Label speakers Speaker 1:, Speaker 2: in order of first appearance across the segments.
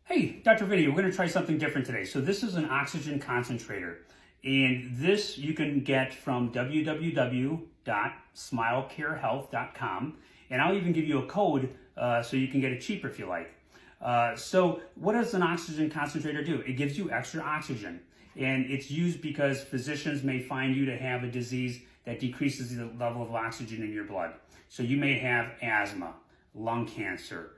Speaker 1: Hey, Dr. Video, we're going to try something different today. So this is an oxygen concentrator, and this you can get from www.smilecarehealth.com, and I'll even give you a code so you can get it cheaper if you like. So what does an oxygen concentrator do? It gives you extra oxygen, and it's used because physicians may find you to have a disease that decreases the level of oxygen in your blood. So you may have asthma, lung cancer,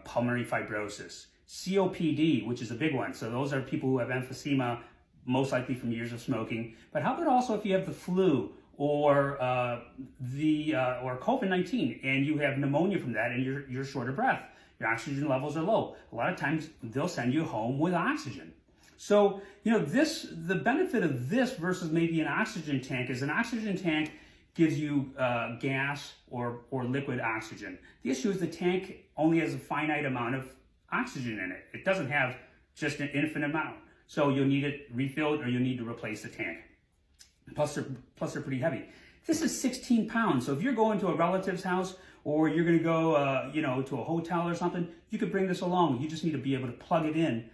Speaker 1: pulmonary fibrosis, COPD, which is a big one. So those are people who have emphysema, most likely from years of smoking. But how about also if you have the flu or COVID-19 and you have pneumonia from that and you're short of breath, your oxygen levels are low. A lot of times they'll send you home with oxygen. So, the benefit of this versus maybe an oxygen tank is an oxygen tank gives you gas or liquid oxygen. The issue is the tank only has a finite amount of oxygen in it. It doesn't have just an infinite amount. So you'll need it refilled or you'll need to replace the tank. Plus they're pretty heavy. This is 16 pounds. So if you're going to a relative's house or you're going to go, to a hotel or something, you could bring this along. You just need to be able to plug it in.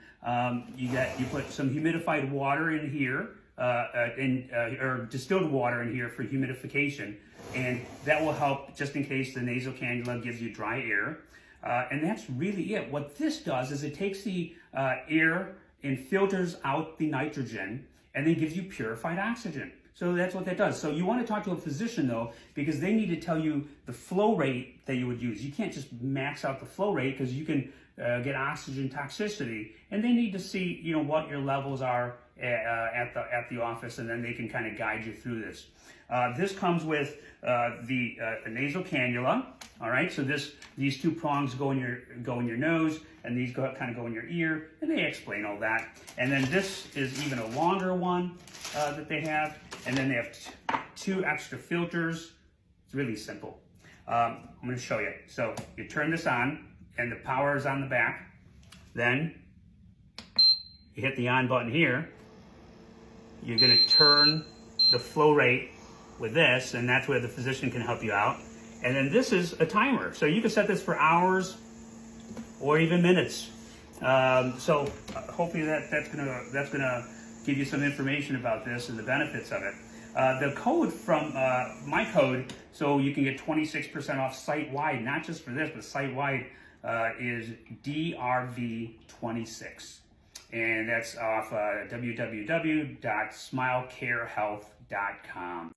Speaker 1: You put some humidified water in here, or distilled water in here for humidification, and that will help just in case the nasal cannula gives you dry air. And that's really it. What this does is it takes the air and filters out the nitrogen and then gives you purified oxygen. So that's what that does. So you want to talk to a physician though, because they need to tell you the flow rate that you would use. You can't just max out the flow rate because you can get oxygen toxicity, and they need to see what your levels are at the office, and then they can kind of guide you through this. This comes with the nasal cannula. All right, so these two prongs go in your nose, and these kind of go in your ear, and they explain all that. And then this is even a longer one that they have, and then they have two extra filters. It's really simple. I'm going to show you. So you turn this on, and the power is on the back. Then you hit the on button here. You're going to turn the flow rate with this, and that's where the physician can help you out. And then this is a timer, so you can set this for hours or even minutes. So hopefully that's gonna give you some information about this and the benefits of it. The code from my code, so you can get 26% off site-wide, not just for this, but site-wide, is DRV26. And that's off www.smilecarehealth.com.